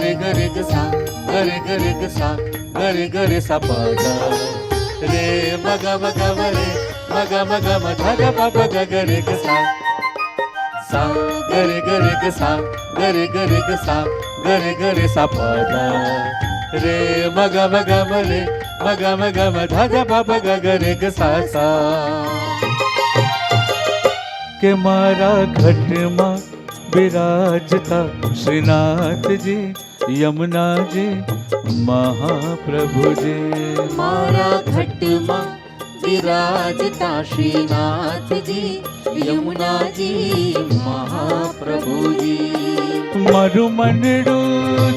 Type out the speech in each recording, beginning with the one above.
गरे गरे ग सा गरे गरे ग सा गरे गरे सा प ग रे म ग म ग म रे म ग म ग म ध ध प प ग गरे ग सा गरे गरे ग सा गरे गरे ग सा गरे गरे सा प ग रे म ग म ग म रे म ग म ग म ध ध प प ग गरे ग सा के मारा घट मा विराजता श्रीनाथ जी यमुना जी महाप्रभु जी मारा घट मा विराजता श्रीनाथ जी यमुना जी महाप्रभु जी मारू मनडू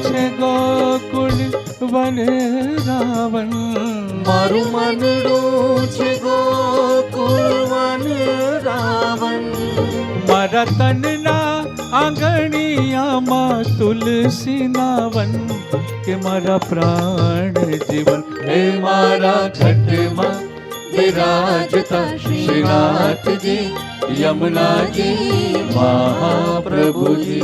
छे गोकुल वन रावण मारू मनडू छे गोकुल वन रावण मारा तनना आंगणिया मा तुलसी नावन के मारा प्राण जीवन हे मारा घट मा विराजता श्रीनाथ जी यमुना जी महाप्रभु जी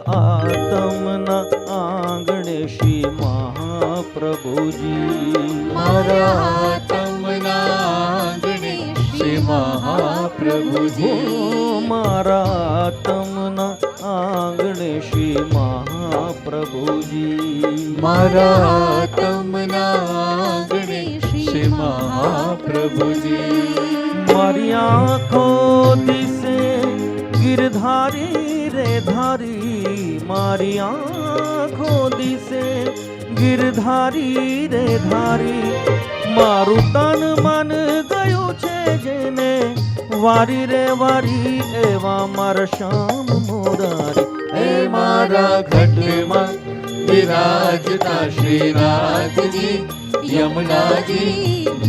आत्मना आंगणे श्री महाप्रभु जी मारा आत्मना आंगणे श्री महाप्रभु जी मारा आत्मना आंगणे श्री महाप्रभु जी मारा आत्मना आंगणे श्री महाप्रभु जी मारी आँखों दिसे गिरधारी रे धारी मारी आँखों दिसे गिरधारी रे धारी मारू तन मन गयो छे जेने वारी रे वारी एवा मार श्याम मोरारी हे मारा घट मा विराजता श्रीनाथ जी यमुना जी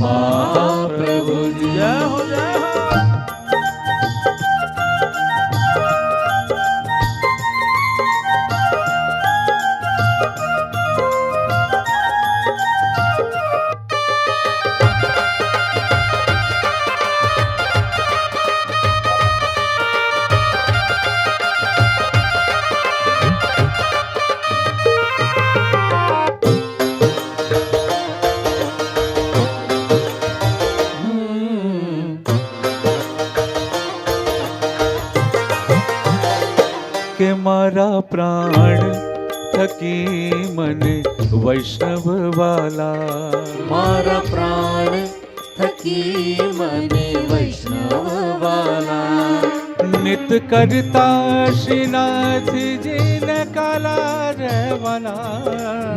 महाप्रभु जी जय हो जय हो के मारा प्राण थकी मन वैष्णव वाला मारा प्राण थकी मन वैष्णव वाला नित करता श्रीनाथ जी ने काला रहवाला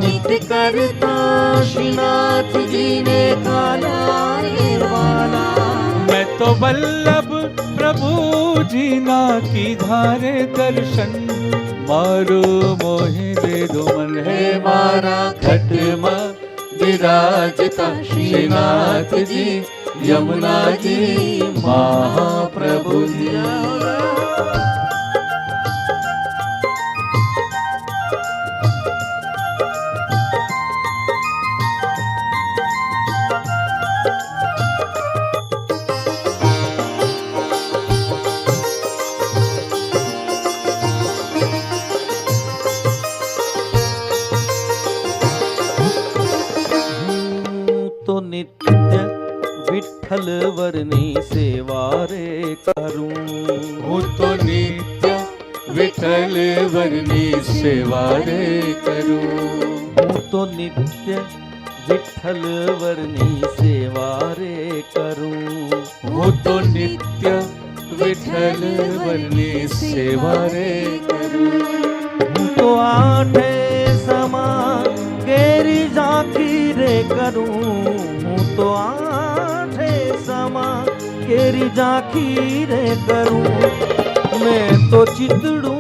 नित करता श्रीनाथ जी ने काला रहवाला मैं तो वल्लभ प्रभु जी ना की धारे दर्शन मारो मोहि दे दो मन है मारा घट मा विराजता श्रीनाथ जी यमुना जी महाप्रभु जी तो नित्य विठ्ठल वरनी सेवा रे करूं हूँ तो नित्य विठ्ठल वरनी सेवा रे करूं हूँ तो नित्य विठ्ठल वरनी सेवा रे करूं हूँ तो नित्य विठ्ठल वरनी सेवा रे करूं हूँ तो आठे समा केरी झांकी रे करूं हूँ तो आठे समा केरी झांकी रे करूं मैं तो चितड़ूं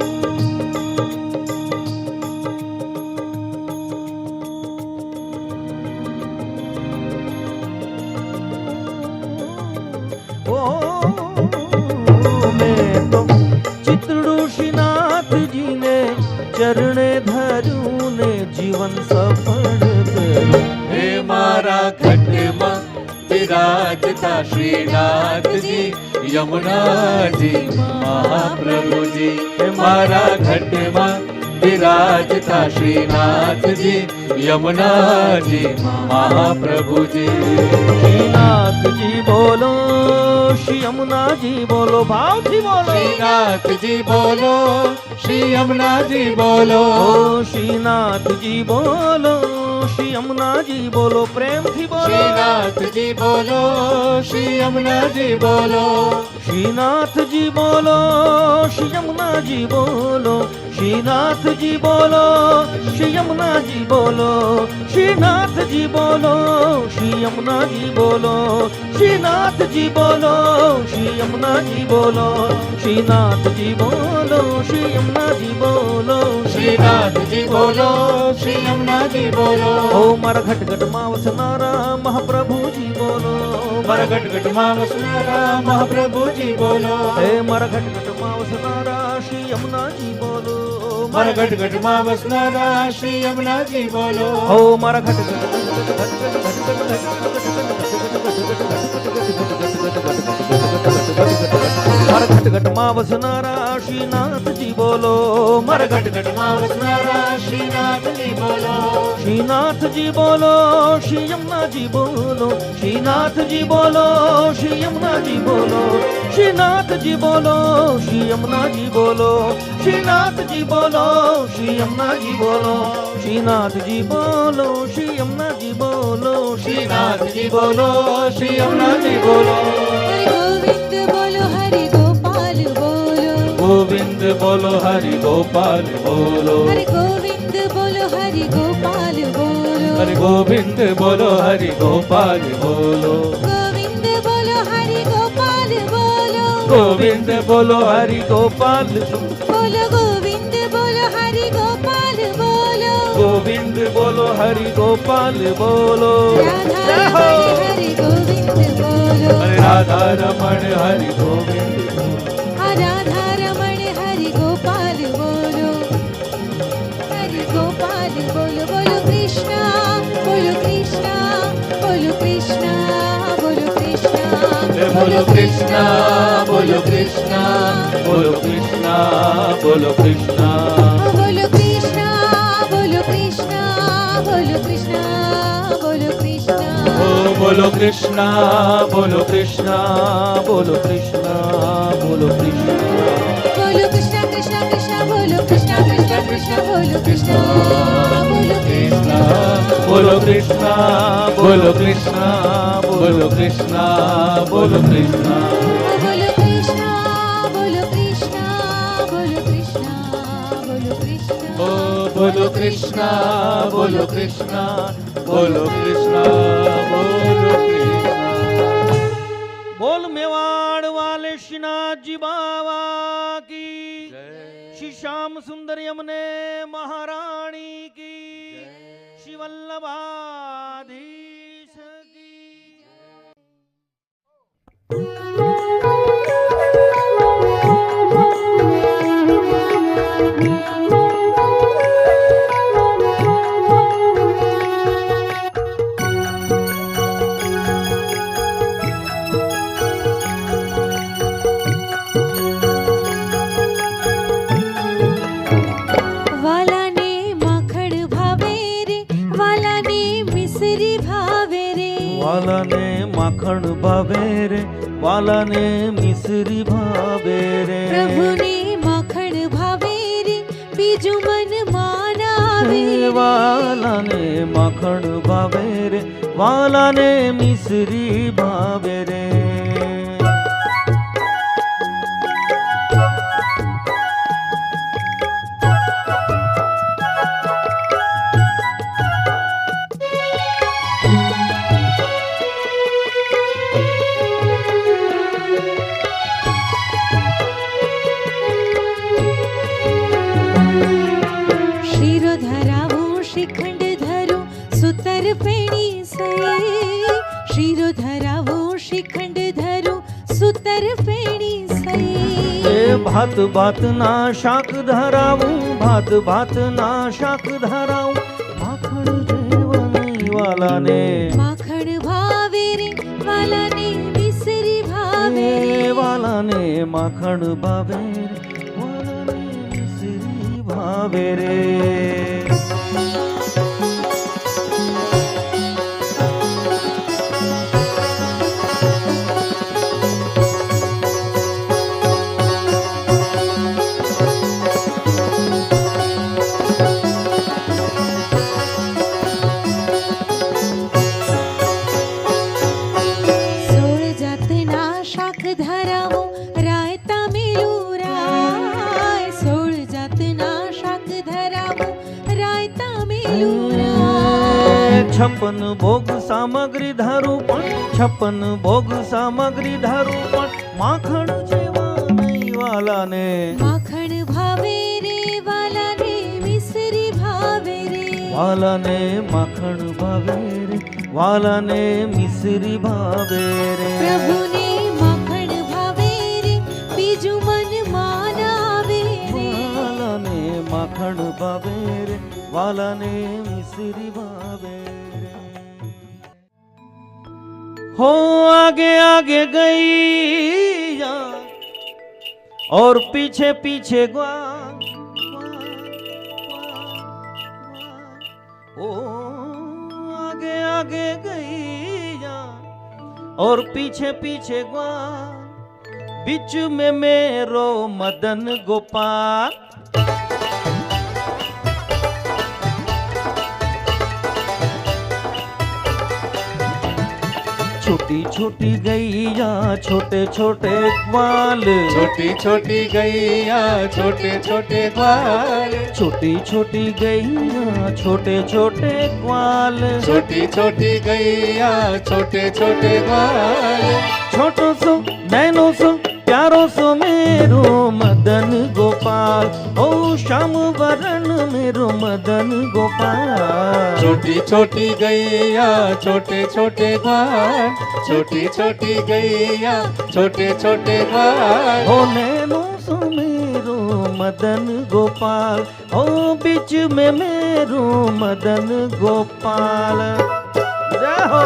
મેં તો ચિતડું શ્રીનાથજીને ચરણે ધર્યું ને જીવન સફળ કર્યું. હે મારા ઘટમાં વિરાજતા શ્રીનાથજી યમુનાજી મહાપ્રભુજી. હે મારા ઘટમાં વિરાજતા શ્રીનાથજી યમુનાજી મહાપ્રભુજી. શ્રીનાથજી બોલો, શ્રી યમુનાજી બોલો, ભાવથી બોલો. શ્રીનાથજી બોલો, શ્રી યમુનાજી બોલો. ઓ શ્રીનાથજી બોલો, શ્રી યમુનાજી બોલો, પ્રેમથી બોલો. શ્રીનાથજી બોલો, શ્રી યમુનાજી બોલો. શ્રીનાથજી બોલો, શ્રી યમુનાજી બોલો. શ્રીનાથજી બોલો, શ્રી યમુનાજી બોલો. શ્રીનાથજી બોલો, શ્રી યમુનાજી બોલો. શ્રીનાથજી બોલો, શ્રી યમુનાજી બોલો. શ્રીનાથજી બોલો, શ્રી યમુનાજી બોલો. શ્રીનાથજી બોલો, શ્રી યમુનાજી બોલો. ઓ મારા ઘટઘટમાં વસનારા મહાપ્રભુજી બોલો. મારા ઘટઘટમાં વસનારા મહાપ્રભુજી બોલો. હે મારા ઘટઘટમાં વસનારા શ્રી યમુનાજી બોલો. મારા ઘટઘટમાં વસનારા શ્રી યમુનાજી બોલો. ઓ મારા મારા ઘટઘટમાં વસનારા શ્રીનાથજી બોલો. મારા ઘટઘટમાં વસનારા શ્રીનાથજી બોલો. શ્રીનાથજી બોલો, શ્રી યમુનાજી બોલો. શ્રીનાથજી બોલો, શ્રી યમુનાજી બોલો. શ્રીનાથજી બોલો, શ્રી યમુનાજી બોલો. શ્રીનાથજી બોલો, શ્રી યમુનાજી બોલો. શ્રીનાથજી બોલો, શ્રી યમુનાજી બોલો. શ્રીનાથજી બોલો, શ્રી યમુનાજી બોલો. ગોવિંદ બોલો હરિ ગોપાલ બોલો. ગોવિંદ બોલો, હરિ ગોપાલ બોલો. હરિ ગોવિંદ બોલો હરિ ગોપાલ બોલો. ગોવિંદ બોલો, હરિ ગોપાલ બોલો. ગોવિંદ બોલો, હરિ ગોપાલ બોલો. ગોવિંદ બોલો, હરિ ગોપાલ બોલો. ગોવિંદ બોલો, હરિ ગોપાલ બોલો. રાધા રમણ હરિ ગોવિંદ બોલો. હરે રાધા રમણ હરિ ગોવિંદ બોલો. આ રાધા રમણ હરિ ગોપાલ બોલો. હરિ ગોપાલ બોલો. બોલો કૃષ્ણ, બોલો કૃષ્ણ, બોલો કૃષ્ણ, બોલો કૃષ્ણ. હે બોલો કૃષ્ણ બોલો કૃષ્ણ બોલો કૃષ્ણ બોલો કૃષ્ણ. બોલો કૃષ્ણ, બોલો કૃષ્ણ, બોલો કૃષ્ણ, બોલો કૃષ્ણ. ઓ બોલો કૃષ્ણ બોલો કૃષ્ણ બોલો કૃષ્ણ બોલો કૃષ્ણ. બોલો કૃષ્ણ કૃષ્ણ કૃષ્ણ બોલો કૃષ્ણ કૃષ્ણ કૃષ્ણ બોલો કૃષ્ણ બોલો કૃષ્ણ. બોલો કૃષ્ણ બોલો કૃષ્ણ બોલો કૃષ્ણ બોલો કૃષ્ણ. બોલો કૃષ્ણ, બોલો કૃષ્ણ, બોલો કૃષ્ણ, બોલો કૃષ્ણ. ઓ બોલો કૃષ્ણ બોલો કૃષ્ણ બોલો કૃષ્ણ બોલો કૃષ્ણ. બોલ મેવાડ વાલે શ્રીનાથજી બાવા કી. શ્રી શ્યામ સુંદર યમને મહારાણી કી. શ્રી વલ્લભાધીશ કી. વાલાને માખણ ભાવે રે, વાલાને મિસરી ભાવે રે. વાલાને માખણ ભાવે રે, વાલાને મિસરી ભાવે રે. પ્રભુને માખણ ભાવે રે, બીજું મન માનાવે રે. વાલાને માખણ ભાવે રે, વાલાને મિસરી ભાવે રે. શીરો ધરાવું શ્રીખંડ ધરું સુતર પેણી સઈ. શીરો ધરાવું શ્રીખંડ ધરું સુતર ભાત ભાત ના શાક ધરાવું, ભાત ભાત ના શાક ધરાવું, માખણ જેવા નહીં વાલાને, માખણ ભાવે રે વાલાને મિસરી ભાવે રે, વાલાને માખણ ભાવે રે, વાલાને મિસરી ભાવે રે. સોળ જાતના શાક ધરાવો રાયતા મેલું રાય, સોળ જાતના શાક ધરાવો રાયતા મેલું રાય. 56 ભોગ સામગ્રી ધારું પણ, 56 ભોગ સામગ્રી ધારું પણ, માખણ જેવા નહીં વાલાને, માખણ ભાવે રે વાલાને મિસરી ભાવે રે, વાલાને માખણ ભાવે રે, વાલાને મિસરી ભાવે રે. પ્રભુને માખણ ભાવે રે બીજું મનમાં ના આવે રે, વાલાને માખણ ભાવે રે, વાલાને મિસરી ભાવે રે. हो आगे आगे गैया और पीछे पीछे ग्वाल, ओ आगे आगे गैया और पीछे पीछे ग्वाल, बीच में मेरो मदन गोपाल. छोटी छोटी गैया छोटे छोटे ग्वाल, छोटी छोटी गैया छोटे छोटे ग्वाल, छोटी छोटी गैया छोटे छोटे ग्वाल, छोटी छोटी गैया छोटे छोटे ग्वाल, छोटो सो नैनो सो प्यारो सो मेरो मदन गोपाल, ओ श्याम वरण मेरो मदन गोपाल. छोटी छोटी गैया छोटे छोटे ग्वाल, छोटी छोटी गैया छोटे छोटे ग्वाल, ओ नैनो सो मेरो मदन गोपाल, ओ बीच में मेरो मदन गोपाल. जय हो.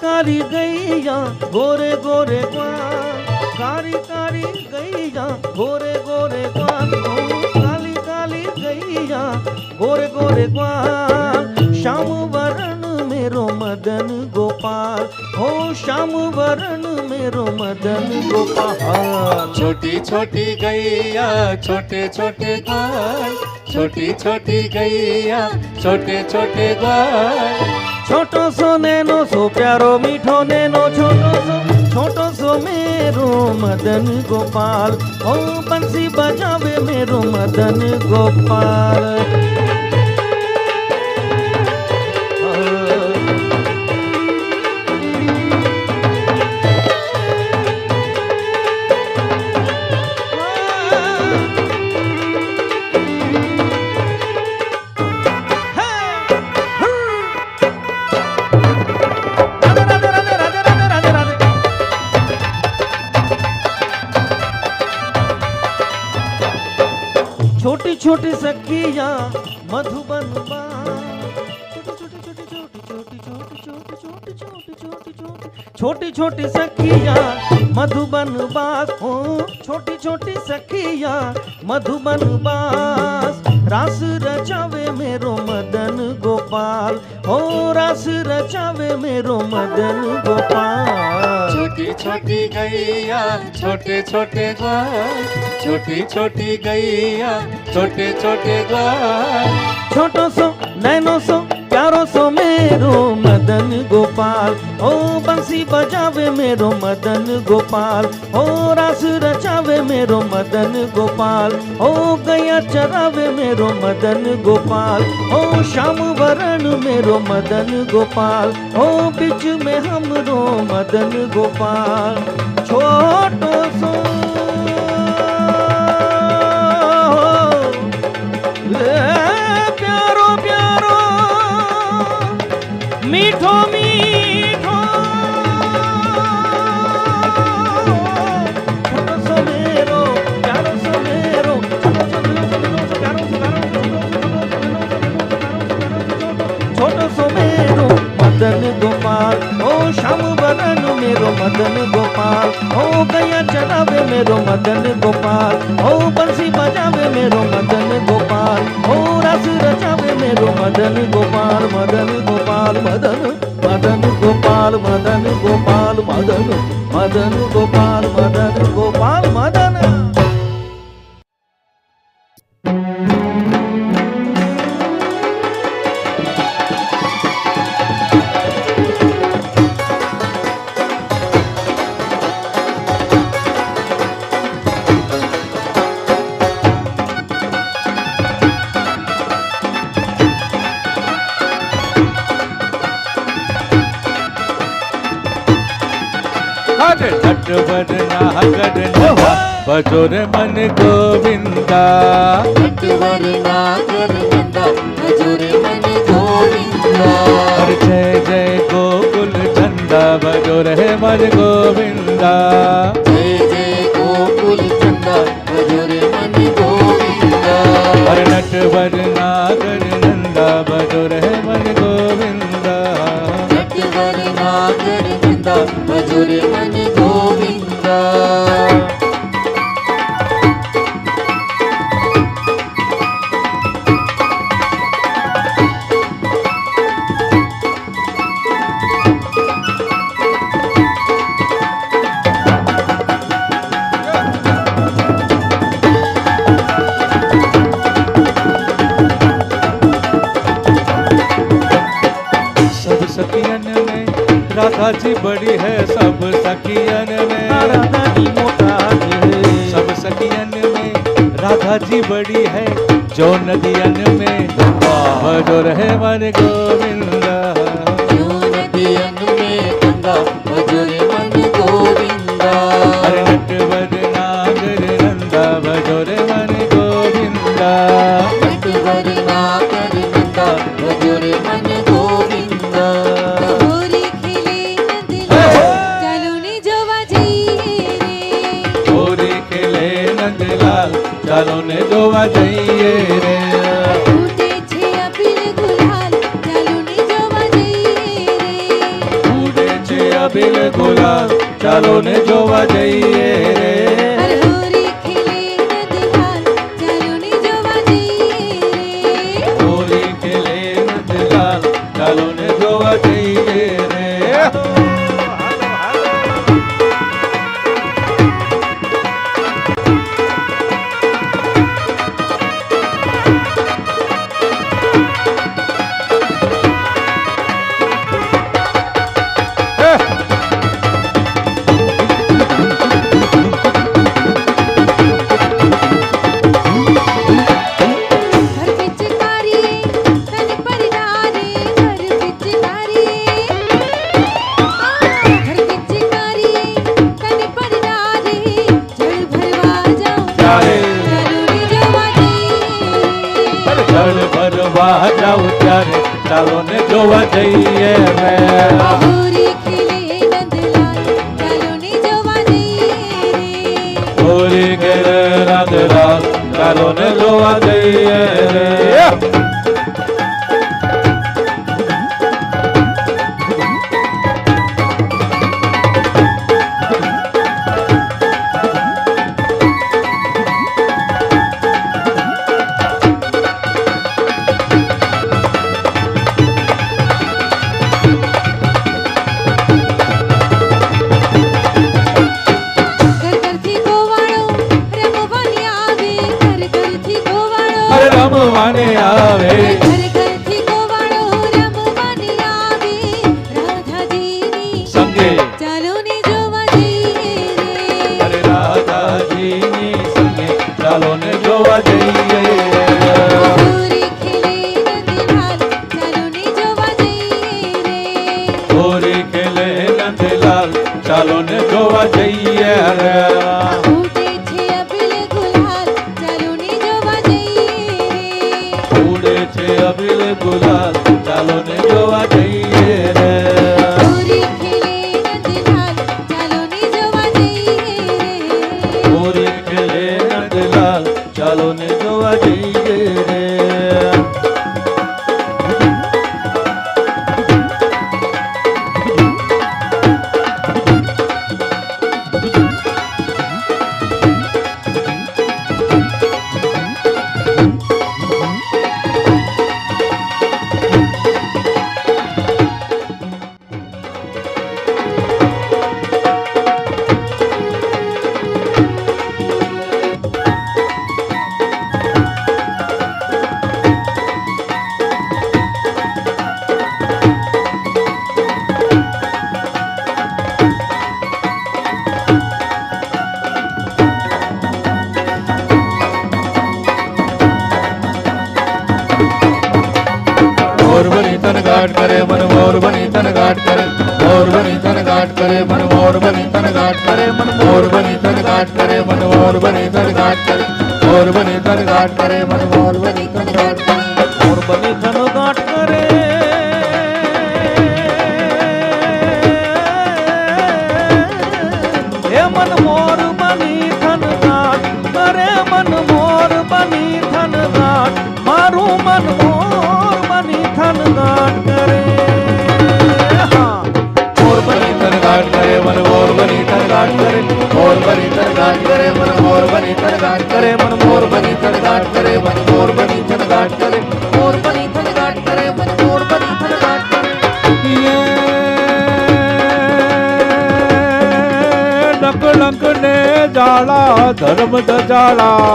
काली गैया गोरे गोरे ग्वाल, कारी कारी गैया गोरे गोरे ग्वाल, काली काली गैया गोरे गोरे ग्वाल, श्याम वरण मेरो मदन गोपाल, हो श्याम वरण मेरो मदन गोपाल. छोटी छोटी गैया छोटे छोटे ग्वाल, छोटी छोटी गैया छोटे छोटे ग्वाल, छोटो सो नैनो सो प्यारो मीठो नैनो, छोटो सो मेरो मदन गोपाल, ओ बंसी बजावे मेरो मदन गोपाल. छोटी छोटी सखिया मधुबन छोटी छोटी सखिया मधुबन बास, हो छोटी छोटी सखिया मधुबन बास, रास रचावे मेरो मदन गोपाल, हो रास रचावे मेरो मदन गोपाल. छोटी छोटी गैया छोटे छोटे ग्वाल, छोटी छोटी गैया छोटे छोटे ग्वाल, छोटो सो नैनो सो प्यारो सो मेरो मदन गोपाल, ओ बंसी बजावे मेरो मदन गोपाल, ओ रास रचावे मेरो मदन गोपाल, ओ गया चरावे मेरो मदन गोपाल, ओ श्याम वरण मेरो मदन गोपाल, ओ बीच में हमरो मदन गोपाल। छोटो सो प्यारो प्यारो मीठो मीठो छोटो सो मेरो प्यारो सो मेरो छोटो सो मेरो मदन गोपाल, ओ श्याम वरण मेरो मदन गोपाल, ओ गया चरावे मेरो मदन गोपाल, ओ बंसी बजावे मेरो मदन गोपाल, ओ रस रचावे मेरो मदन गोपाल, मदन गोपाल मदन मदन गोपाल मदन गोपाल मदन मदन गोपाल मदन गोपाल मदन। नटवर नागर नंदा बजोर मन गोविंदा, नटवर नागर नंदा बजोर मन गोविंदा। और जय जय गोकुल चंदा बजोर है मन गोविंदा, जय जय गोकुल चंदा बजोर मन गोविंदा। और नटवर नागर नंदा बजोर है मन गोविंदा, नटवर नागर नंदा बजोर मन गोविंदा। सब सखियन में राधा जी बड़ी है, सब सखियन में राधा जी मोटा है, सब सखियन में राधा जी बड़ी है, जो नदियन में बजोर है मन गोविंदा, जो नदियन में गंगा बजोर मन गोविंदा। अरे नटवर नागर नंदा बजोर मन गोविंदा, नटवर नागर नंदा बजोर मन गोविंदा। होरी खेले नंदलाल चालो ने जोवा जइए रे, होरी खेले नंदलाल चालो ने जोवा जइए रे, फूटे छे अबीर गुलाल चालो ने जोवा जइए रे, फूटे छे अबीर गुलाल चालो ने जोवा जइए रे। अरे होरी खेले नंदलाल चालो ने जोवा जइए रे, होली खेले नंदलाल चालो ने जोवा जइए रे। घर पिचकारी तन पर डारे, घर पिचकारी घर पिचकारी तन पर डारे, जल भरवा जाऊं चारे। चालो ने जोवा जइए रे, जल भरवा जाऊं चारे चालो ने जोवा जइए रे। होरी खेले नंदलाल चालो ने जोवा जइए रे, होली खेले नंदलाल चालो ने जोवा जइए रे। રમવાને આવે, ઘર ઘરથી ગોવાળો ચાલો ને જોવા જઈએ. હોરી ખેલે નંદલાલ ચાલો ને જોવા જઈએ રે. હોરી ખેલે નંદલાલ ચાલો ને જોવા જઈએ રે. ઉડે છે અબિલ ગુલાલ ચાલો ને જોવા જઈએ રે. ઉડે છે અબિલ ગુલાલ ચાલો ને જોવા જઈએ રે. હોરી ખેલે નંદલાલ ચાલો ને જોવા જઈએ રે. હોરી ખેલે નંદલાલ ચાલો ને જોવા જઈએ રે. મોર બની તન ગાટ કરે મન મોર બની તન ગાટ કરે. મોર બની તન ગાટ કરે મન મોર બની તન ગાટ કરે મન મોર બની તન ગાટ કરે મન મોર બની તન ગાટ કરે. મોર બની તન ગાટ કરે મન મોર બની તન ગાટ કરે. મોર બની થન ગાંઠ કરે હે મન મોર બની થન ગાંઠ કરે મન મોર બની થન ગાંઠ મારું મન મોર બની થન ગાંઠ કરે. હા મોર બની તન ગાટ કરે મન મોર બની તન ગાટ કરે. મોર બની તન ગાટ કરે મન મોર બની તન ગાટ કરે મન મોર બની તન ગાટ કરે મન મોર બની તન ગાટ કરે. મોર બની તન ગાટ કરે મન મોર બની તન ગાટ કરે. નકલંક ને જાળા ધર્મ દજાળા.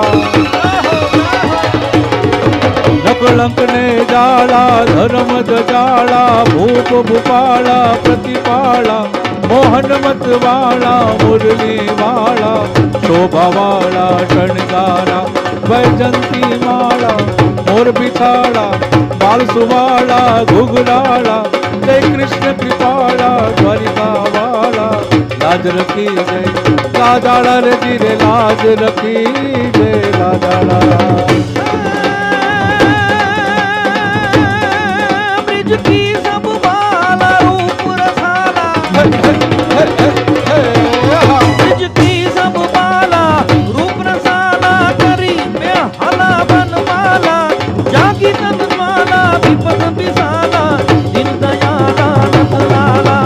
નકલંક ને જાળા ધર્મ દજાળા ભૂપ ભૂપાળા પ્રતિપાળા મોહન મત વાળા મુરલી વાળા શોભા વાળા શણગારા વૈજંતી માળા મોર બિથાળા બાલસુવાળા ઘુઘરાળા જય કૃષ્ણ કૃપાળા દ્વારિકા વાળા લાજ રખી જય લાજાળા રે ધીરે લાજ રખી જય લાજાળા. ब्रिज की सब बाला रूप रसाला ब्रिज की सब बाला रूप रसाला करी में हला बनमाला जागी नंदमाला विपद विसाला दिन दयाला नंदलाला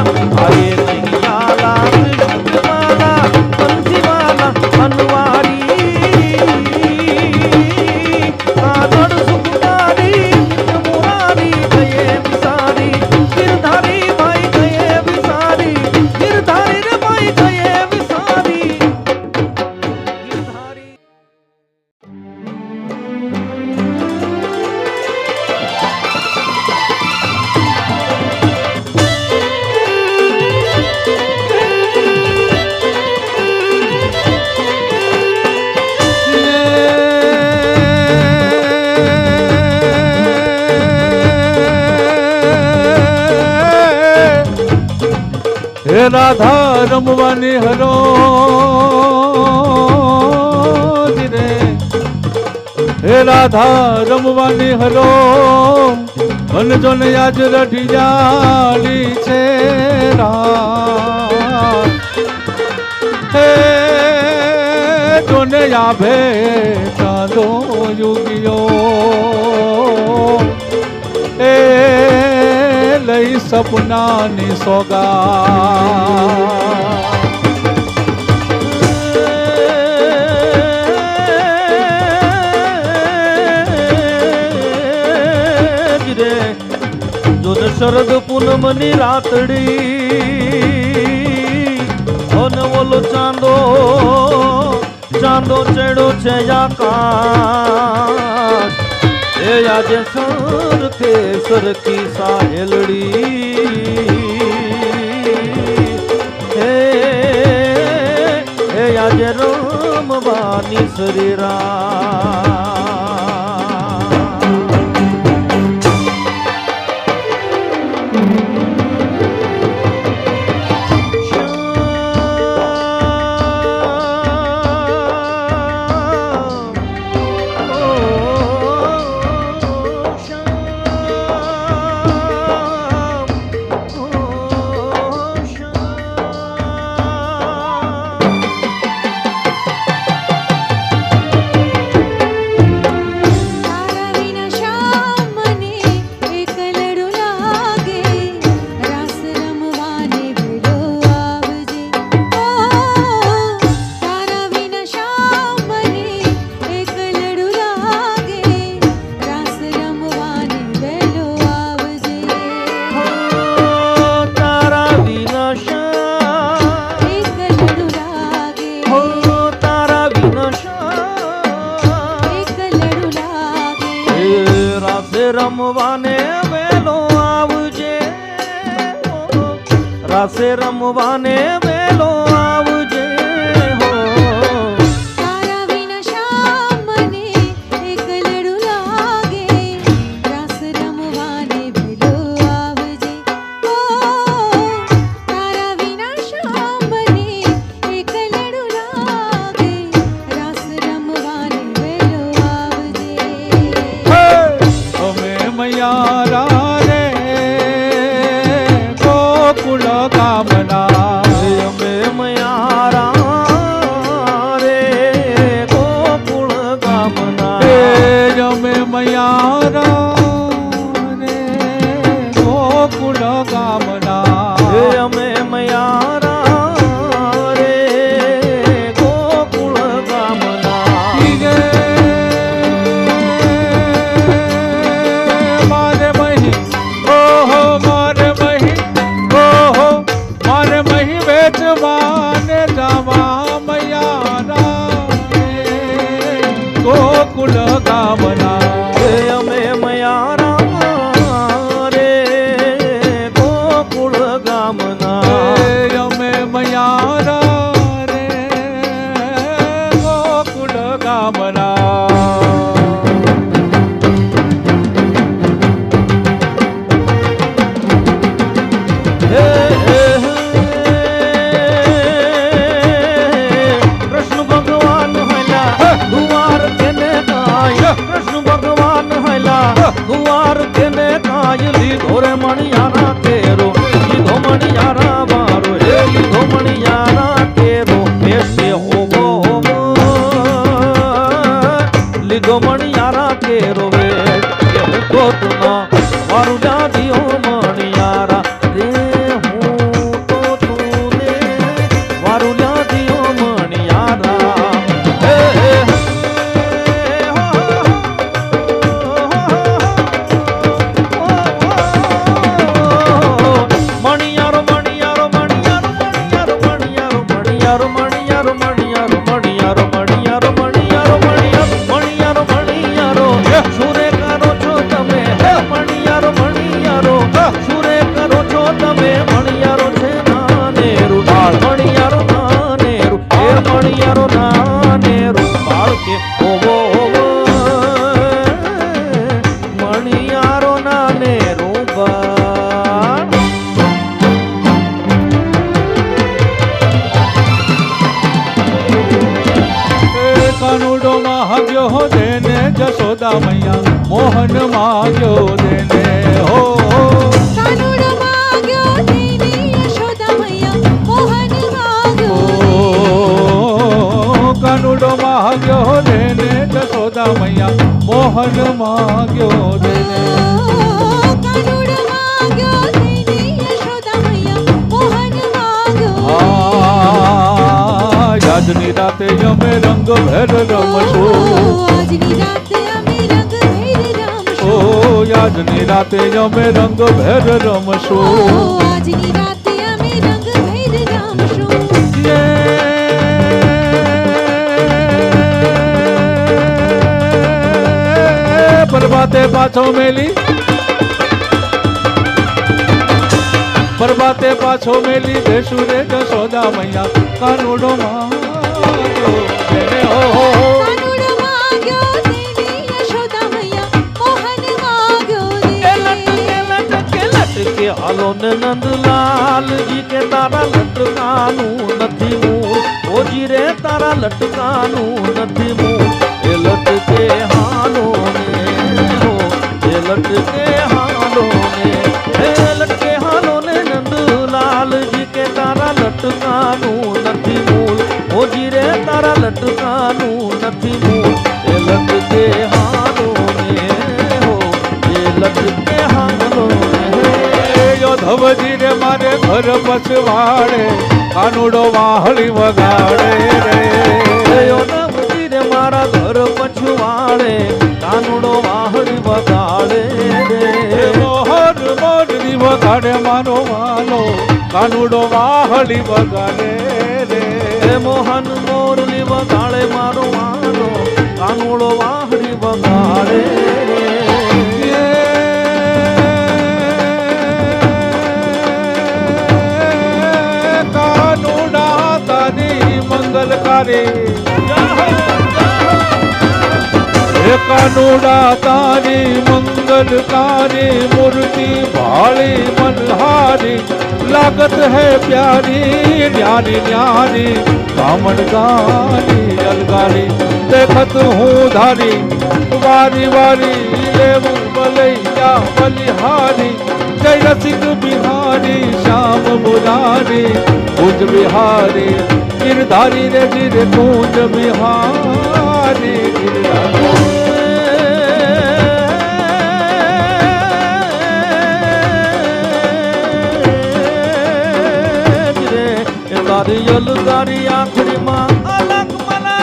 आए नहीं आला कृष्ण कृपाला बंसीवाला बनवारी कादड़ सुखकारी नित्य मुरारी गए विसारी गिरधारी भाई गए विसारी गिरधारी रे भाई गए विसारी गिरधारी. હે રાધા રમવાની હરો રે. હે રાધા રમવાની હરો મન જો ને આજ રઢી જાલી છે રાત. હે જો ને આભે ચાંદો યુગિયો એ લઈ સપનાની સોગા. જો શરદ પૂનમની રાતડી અને ઓલો ચાંદો ચાંદો ચડ્યો છે આકાશ એ આજે સરખે સરખી સાહેલડી હે આજે રમવાની શ્રી રામ તારા વિના શ્યામ મને એકલડું લાગે રાસ રમવાને વેલો આવજે ઓ તારા વિના શ્યામ મને એકલડું લાગે રાસ રમવાને વેલો આવજે તારા વિના શ્યામ એકલડું લાગે હો તારા વિના શ્યામ એકલડું લાગે એ રાસે રમવાને વેલો આવજે રાસે રમવાને વેલો આવજે હો તારા વિના શ્યામ મને એકલડું લાગે રાસ રમવાને વેલો આવજે ઓ તારા વિના શ્યામ મને એકલડું લાગે રાસ રમવાને વેલો આવજે અમે મૈયારા રે ગોકુળ ગામના અમે મયારા રે ગોકુળ ગામના અમે મૈયારા રે ગોકુળ ગામના એ અમે મયારા રે ગોકુળ ગામના મારે મહી ઓહો મારે મહી ઓહો મારે મહી વેચવાને જાવા મૈયારા ગોકુળ ગામના એ અમે મયારા રે ગોકુળ ગામના અમે મૈયારા રે ગોકુળ ગામના હે કૃષ્ણ ભગવાન હલા દુવાર કેને કાય કૃષ્ણ ભગવાન હલા દુવાર કેને કાય લીધો રે મણિયારા કેરો લીધો મણિયારા વારો હે લીધો મણિયારા કેરો એસે હોવો હોવો લીધો મણિયારા કેરો વે કે હું તો તુના વારું જાદીઓ મણિયારા રે હું તો તુને વારું જાદીઓ મણિયારા હે હે મણિયારો મણિયારો મણિયારો મણિયારો મણિયારો મણિયારો મણિયારો મણિયારો મણિયારો મણિયારો મણિયારો મણિયારો મણિયારો સુરે કરો છો તમે મણિયારો મણિયારો સુરે કરો છો તમે મણિયારો છે નાનેરું બાળ મણિયારો નાનેરું એ મણિયારો નાનેરું બાળ કે ઓવો ઓવો મણિયારો નાનેરું બાળ કાનુડો માગ્યો દેને જશોદા મૈયા મોહન માગ્યો દેને હો કાનુડો માગ્યો તેને યશોદા મૈયા મોહન માગ્યો કાનુડો માગ્યો દેને જશોદા મૈયા મોહન માગ્યો દેને કાનુડો માગ્યો તેને યશોદા મૈયા મોહન માગ્યો આજની રાતે અમે રંગ ભેર રમશું આજની રાતે અમે રંગ ભેર રમશું ઓ આજની રાતે અમે રંગ ભેર રમશું આજની રાતે અમે રંગ ભેર રમશું પ્રભાતે પાછો મેલી પ્રભાતે પાછો મેલી દેશું રે જશોદા મૈયા કાનુડો માં જેને હો કાનુડો માંગ્યો તેની યશોદા મૈયા મોહન માંગ્યો રે લટકે લટકે હાલો ને નંદલાલ જી કે તારા લટકાનું નથી મૂળ ઓજી રે તારા લટકાનું નથી મૂળ એ લટકે હાલો ને હો એ લટકે હાલો ને એ લટકે હાલો ને નંદલાલ જી કે તારા લટકાનું નથી મૂળ ઓજી રે તારા લટકાનું નથી મૂળ એ લટકે હાલો ને હો એ લટકે હાલો ધવજી રે મારે ઘર પછવાડે કાનુડો વાહળી વગાડે રે નવજી રે મારા ઘર પછવાડે કાનુડો વાહળી વગાડે રે મોહન મોરલી વગાડે મારો વાલો કાનુડો વાહળી વગાડે રે હે મોહન મોરલી વગાડે મારો વાલો કાનુડો વાહળી વગાડે રે કાનુડા તારી મંગલકારી હે કાનુડા તારી મંગલકારી મૂર્તિ ભાળી મનહારી लागत है प्यारी न्यारी न्यारी कामन गानी अलगारी देखत हूँ धारी वारी वारी लेवू बलैया बलिहारी जय रसिक बिहारी श्याम मुरारी कुंज बिहारी गिरधारी रे गिर कुंज बिहारी गिरधारी તારી અલગારી આખરીમાં અલગ મલા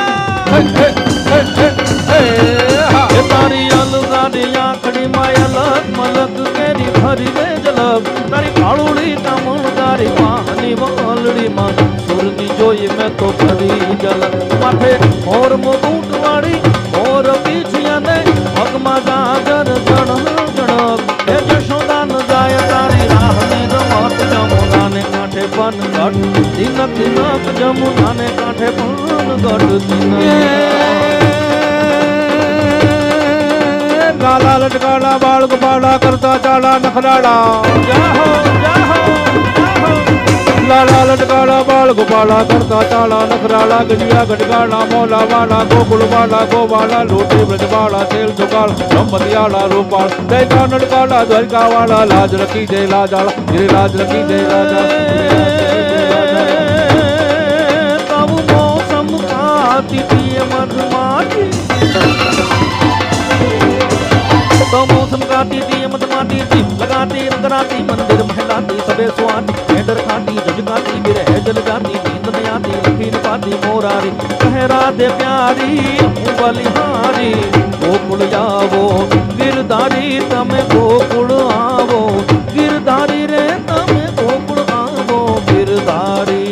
તારી અલગારી આખરીમાં અલગ મલક કેરી ભરી રે જલબ તારી કાળુડી કામણદારી પાની વાલડીમાં સુરની જોઈ મેં તો ભરી જલક માથે મોર મુકુટ વાળી મોર પીછિયાને પગમાં ગાજર જણક જણક એ જશોદાન જાય તારી રાહની રમત જમુનાને કાંઠે પન ઘટ દિનક દિનક જમુનાને કાંઠે પન ઘટ દિનક ગાલા લટકાડા બાળ ગોપાળા કરતા ચાડા નખરાડા જાહો જાહો જાહો લાલા લટકાડા બાળ ગોપાળા કરતા ચાડા નખરાડા ગજિયા ગટગાડા મોલા વાળા ગોકુળ વાળા ગોવાળા લોટી બ્રજવાળા તેલ જોગાળ બ્રહ્મતિયાળા રૂપાળ જય કાનડકાળા દ્વારકા વાળા લાજ રખી જય લાજાળા ગિરી લાજ રખી જય લાજા તબ મૌસમ ખાતી પિય મધમાટી तो मौसम गाती थी मधमाती थी लगाती रंगराती मंदिर महलाती सबे स्वाती हेडर खाती जजगाती गिरह जल जाती नींद नहीं आती लखी न पाती मोरारी कहरा दे प्यारी हूँ बलिहारी गोकुल जावो गिरधारी तमे गोकुल आवो गिरधारी रे तमे गोकुल आवो गिरधारी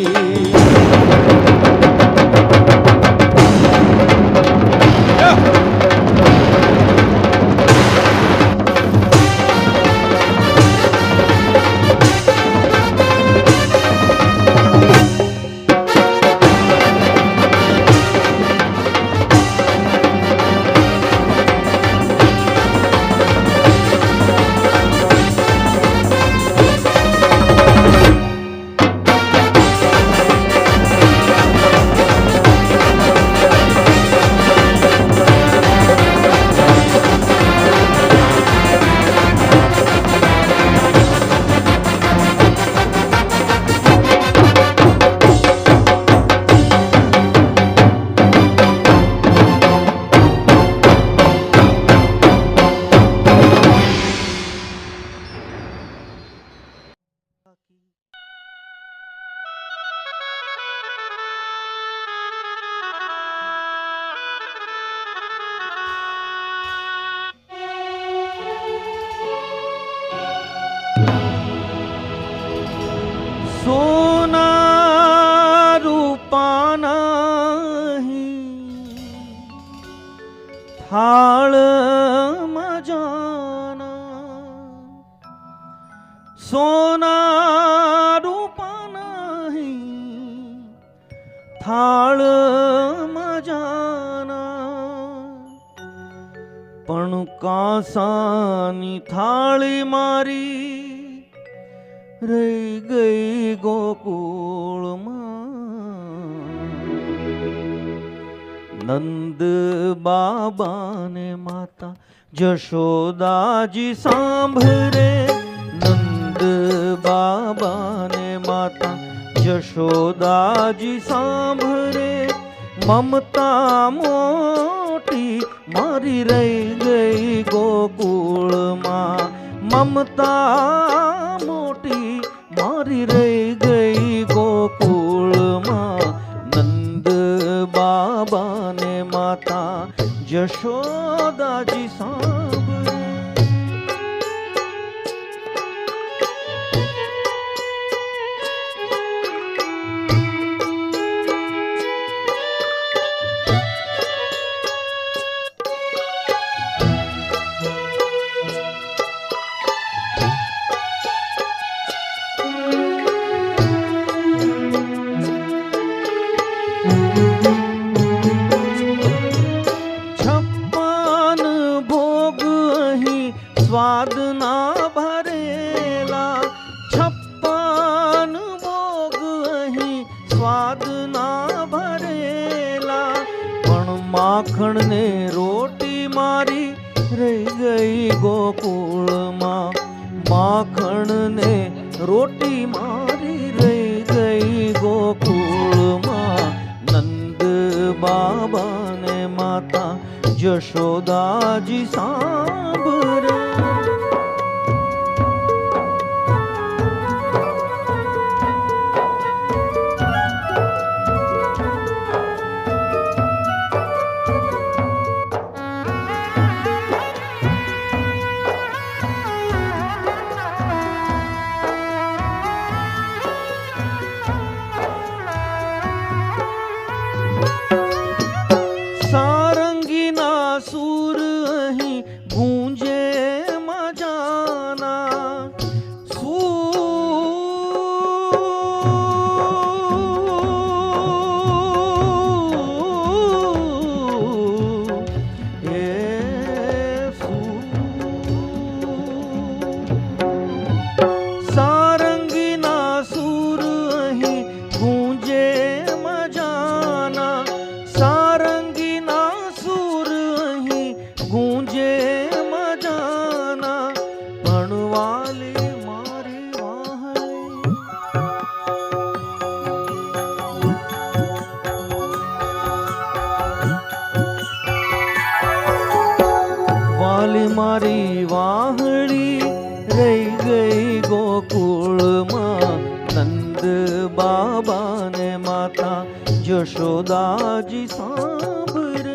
સોના રૂપાના થાળમાં જાના સોના રૂપાના થાળમાં પણ કાંસાની થાળી મારી રહી ગઈ ગોકુળમાં. નંદ બાબાને માતા જશોદાજી સાંભળે, નંદ બાબાને માતા જશોદાજી સાંભળે. મમતા મોટી મારી રહી ગઈ ગોકુળમાં, મમતા મોટી મારી રહી ગઈ ગોકુળમાં. નંદ બાબાને માતા જશોદાજી સાંભળે. સ્વાદ ના ભરેલા, છપ્પન ભોગ અહીં સ્વાદ ના ભરેલા. પણ માખણ ને રોટી મારી રહી ગઈ ગોકુળમાં, માખણ ને રોટી મારી રહી ગઈ ગોકુળમાં. નંદ બાબાને માતા જશોદાજી સાંભળે. સારંગીના સૂર અહીં ગૂંજે મજાના, સારંગીના સૂર અહીં ગૂંજે મજાના, સારંગીના સૂર અહીં ગૂંજે મજાના. પણ વાલી મારી વાહણી, વાલી મારી વાહણી રહી ગઈ ગોકુળમાં. નંદ બાબાને માતા જશોદાજી સાંભળે.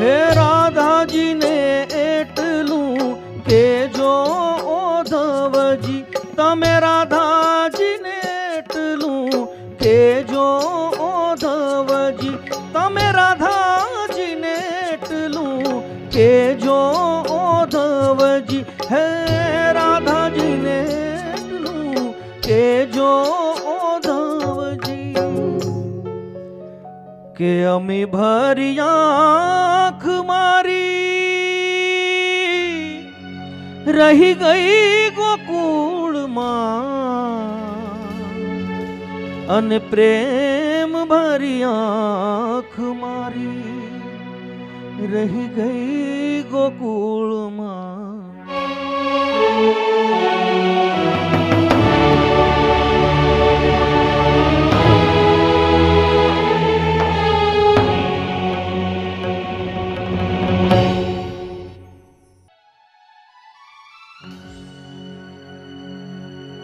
હે રાધાજીને એટલું કેજો ઓધવજી, તમે રાધાજીને એટલું કેજો ઓધવજી, તમે રાધાજીને એટલું કેજો ઓધવજી. હે રાધાજીને એટલું કેજો ઓધવજી કે અમે ભરી આંખ મારી રહી ગઈ ગોકુળમાં, અને પ્રેમ ભરી આંખ મારી રહી ગઈ ગોકુળમાં.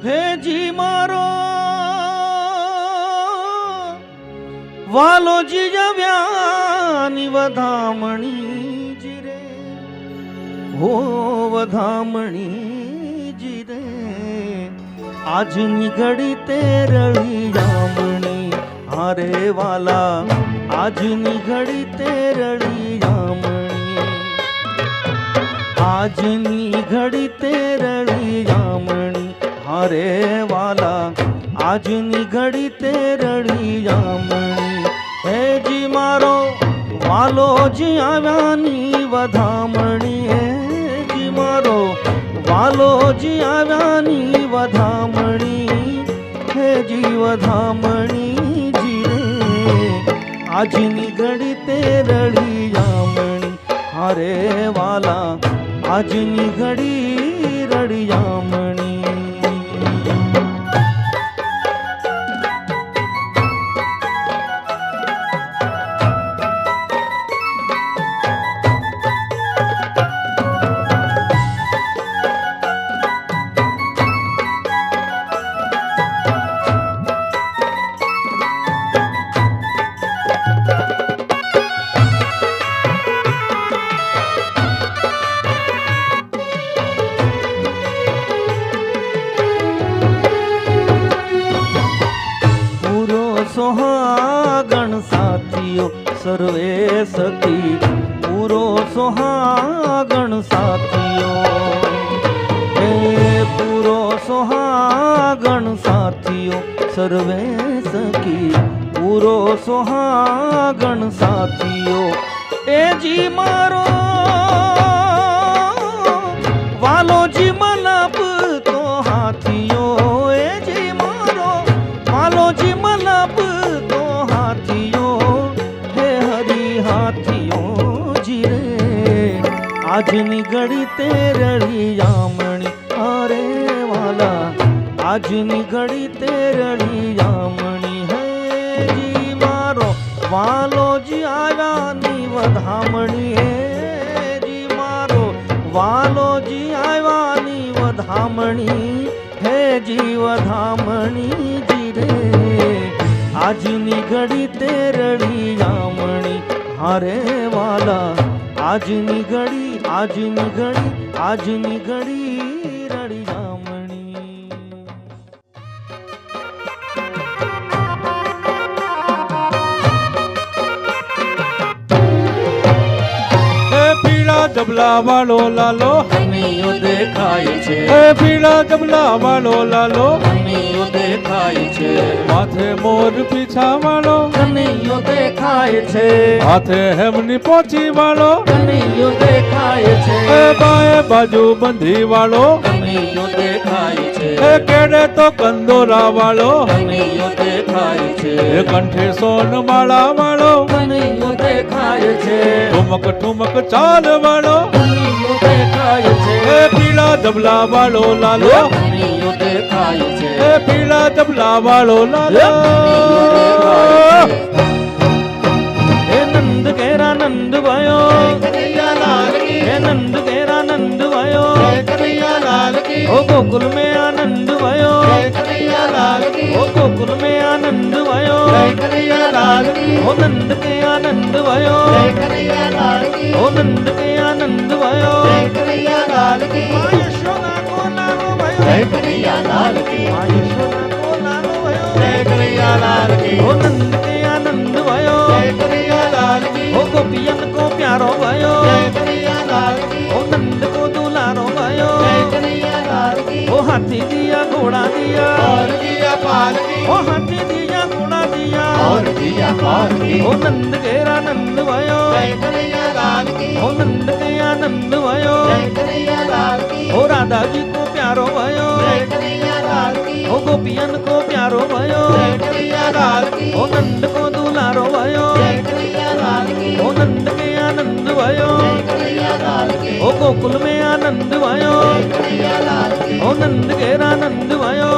હે જી જી મારો વાલો જી આવ્યાની વધામણી જી રે હો વધામણી જી રે આજની ઘડી તે રળી જામણી હારે વાલા આજની ઘડી તે રળી જામણી આજની ઘડી તે રળી જામણી હારે વાલા આજની ઘડી તે રળી જામણી હે જી મારો વાલો જી આવ્યાની વધામણી હે જી મારો વાલો જી આવ્યાની વધામણી હે જી વધામણી જી રે આજની ઘડી તે રળી જામણી હારે વાલા આજની ઘડી રળી જામણી સોહાગણ સાથીઓ સર્વે સખી પૂરો સોહાગણ સાથીઓ હે પૂરો સોહાગણ સાથીઓ સર્વે સખી પૂરો સોહાગણ સાથીઓ એ જી મારો વાલો જી મલપ તો હાથીઓ એ જી મારો વાલો જી મલપ તો હાથીઓ હે હરી હાથીઓ જી રે આજની ઘડી તે રળી જામણી અરે વાલા આજની ઘડી તે રળી જામણી હે જી મારો વાલો જી આવ્યાની વધામણી હે જી મારો વાલો જી આવ્યાની વધામણી હે જી વધામણી જી રે આજની ઘડી તે રળી જામણી હારે વાલા આજની ઘડી આજની ઘડી આજની ઘડી રળી જામણી એ પીળા જબલા વાળો લાલો કનૈયો દેખાય છે એ પીળા જબલા વાળો લાલો કનૈયો દેખાય છે માથે મોર પીછા વાળો કનૈયો દેખાય છે હાથે હેમની પોચી વાળો કનૈયો દેખાય છે એ બાએ બાજુ બંધી વાળો કનૈયો દેખાય છે એ કેડે તો કંદોરા વાળો કનૈયો દેખાય છે એ કંઠે સોન માળા વાળો કનૈયો દેખાય છે ઠુમક ઠુમક ચાલ વાળો કનૈયો દેખાય છે એ પીળા જબલા વાળો લાલો કનૈયો દેખાય છે એ પીળા જબલા વાળો લાલો હે નંદ કેરા નંદ ભયો હે નંદ કેરા નંદ ભયો ઓ ગોકુલ में आनंद भयो ओ गोकुल में आनंद भयो ओ नंद के आनंद भयो ओ नंद के आनंद भयो माँ यशोदा को लालो भयो माँ यशोदा को लालो भयो ओ नंद के आनंद भयो ओ गोपियन को प्यारो भयो ओ नंद को दुलारो भयो ओ हाथी दिया घोड़ा दिया ओ हाथी दिया घोड़ा दिया ओ नंद केरा नंद भयो ओ नंद के आनंद भयो ओ राधा जी को प्यारो भयो ओ गोपियन को प्यारो भयो ओ नंद को दुलारो भयो ओ नंद के आनंद भयो ओ गोकुल में आनंद भयो ओ नंद केरा नंद भयो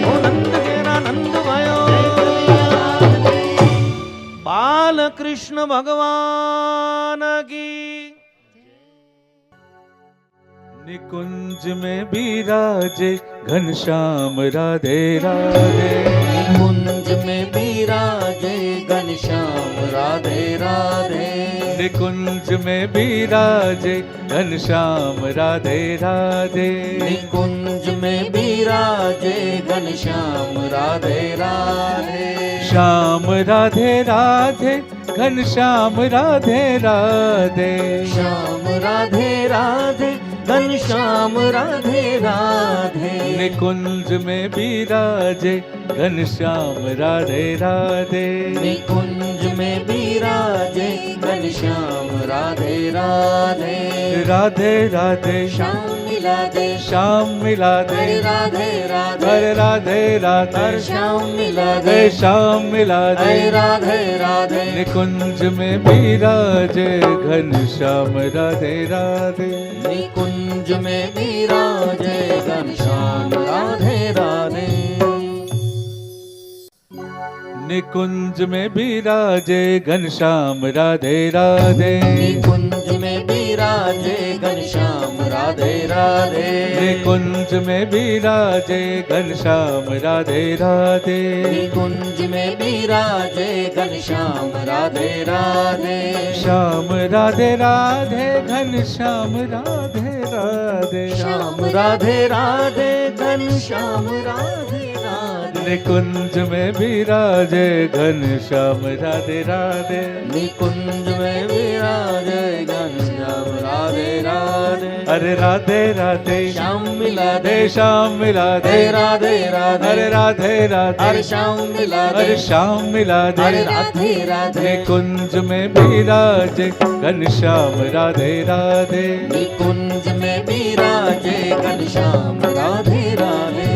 ओ नंद केरा नंद भयो बाल कृष्ण भगवान की निकुंज में बिराजे घनश्याम राधे राधे। निकुंज में विराजे घनश्याम राधे राधे। निकुंज में विराजे घनश्याम राधे राधे। निकुंज में विराजे घनश्याम राधे राधे। श्याम राधे राधे घनश्याम राधे राधे। श्याम राधे राधे घनश्याम राधे राधे। निकुंज में विराजे घनश्याम राधे राधे। निकुंज में विराजे घनश्याम राधे राधे। राधे राधे श्याम मिला दे। श्याम मिला दे। हरे राधे राधे। हरे राधे राधे। हरे श्याम मिला दे। हरे श्याम मिला दे। हरे राधे राधे। निकुंज में विराजे घनश्याम राधे राधे। निकुंज में विराजे घनश्याम राधे राधे। निकुंज में विराजे घनश्याम राधे राधे। निकुंज में विराजे घनश्याम राधे राधे। निकुंज में विराजे घनश्याम राधे राधे। निकुंज में विराजे घनश्याम राधे राधे। श्याम राधे राधे घनश्याम राधे राधे। श्याम राधे राधे घनश्याम राधे राधे। निकुंज में विराजे घनश्याम राधे राधे। निकुंज में विराजे घनश्याम राधे राधे। अरे राधे राधे श्याम मिला दे। हरे श्याम मिला दे। हरे राधे राधे। हरे राधे राधे। हरे श्याम मिला दे। हरे श्याम मिला दे। हरे राधे राधे। निकुंज में विराजे घनश्याम राधे राधे। निकुंज में विराजे घनश्याम राधे राधे।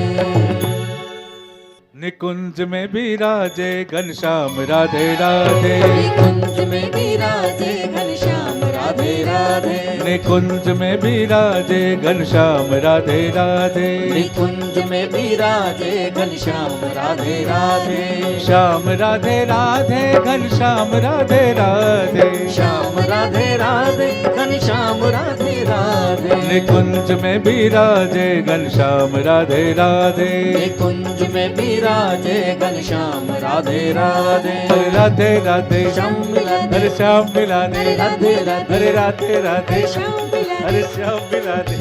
निकुंज में विराजे घनश्याम राधे राधे। निकुंज में विराजे घनश्याम राधे राधे। निकुंज में विराजे घनश्याम राधे राधे। निकुंज में विराजे घनश्याम राधे राधे। श्याम राधे राधे घनश्याम राधे राधे। श्याम राधे राधे घनश्याम राधे राधे। निकुंज में विराजे घनश्याम राधे राधे। निकुंज में विराजे घनश्याम राधे राधे। हरे राधे राधे। श्याम मिला दे। हरे श्याम मिला दे। राधे राधे। हरे राधे राधे। श्याम मिला दे। हरे श्याम मिला दे।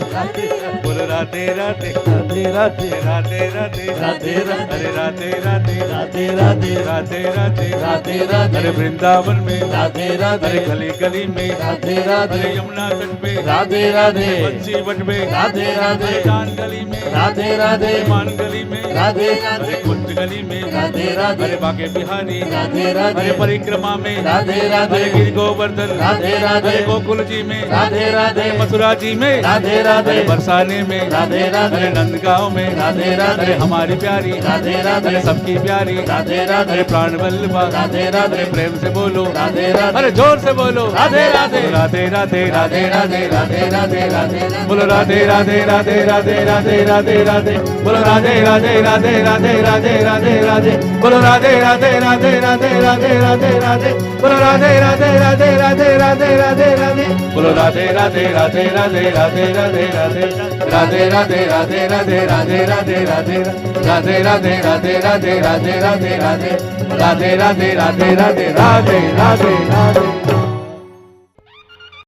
बोलो राधे राधे। राधे राधे। राधे राधे। राधे राधे। हरे राधे राधे। राधे राधे। राधे राधे। राधे राधे। हरे वृंदावन में। राधे राधे। हरे गली गली में। राधे राधे। हरे यमुना तट पे। राधे राधे। बंसी वट में। राधे राधे। हरे दान गली में। राधे राधे। मान गली में। राधे राधे। हरे कुंज गली में। राधे राधे। हरे बाके बिहारी। राधे राधे। हरे परिक्रमा में। राधे राधे। हरे गिरि गोवर्धन। राधे राधे। हरे गोकुल जी में। राधे राधे। हरे मथुरा जी में। राधे राधे। हरे बरसाने में। राधे राधे। हरे नंदगांव में। राधे राधे। हरे हमारी प्यारी। राधे राधे। हरे सबकी प्यारी। राधे राधे। हरे प्राण वल्लभा। राधे राधे। हरे प्रेम से बोलो। राधे राधे। अरे जोर से बोलो। राधे राधे। राधे राधे। राधे राधे। राधे राधे। राधे बोलो राधे राधे राधे राधे राधे राधे राधे। बोलो राधे राधे राधे राधे राधे राधे राधे। बोलो राधे राधे राधे राधे राधे राधे राधे। बोलो राधे राधे राधे राधे राधे राधे राधे। बोलो राधे राधे राधे राधे राधे राधे राधे। राधे राधे राधे राधे राधे राधे राधे। राधे राधे राधे राधे राधे राधे राधे। राधे राधे राधे राधे राधे राधे।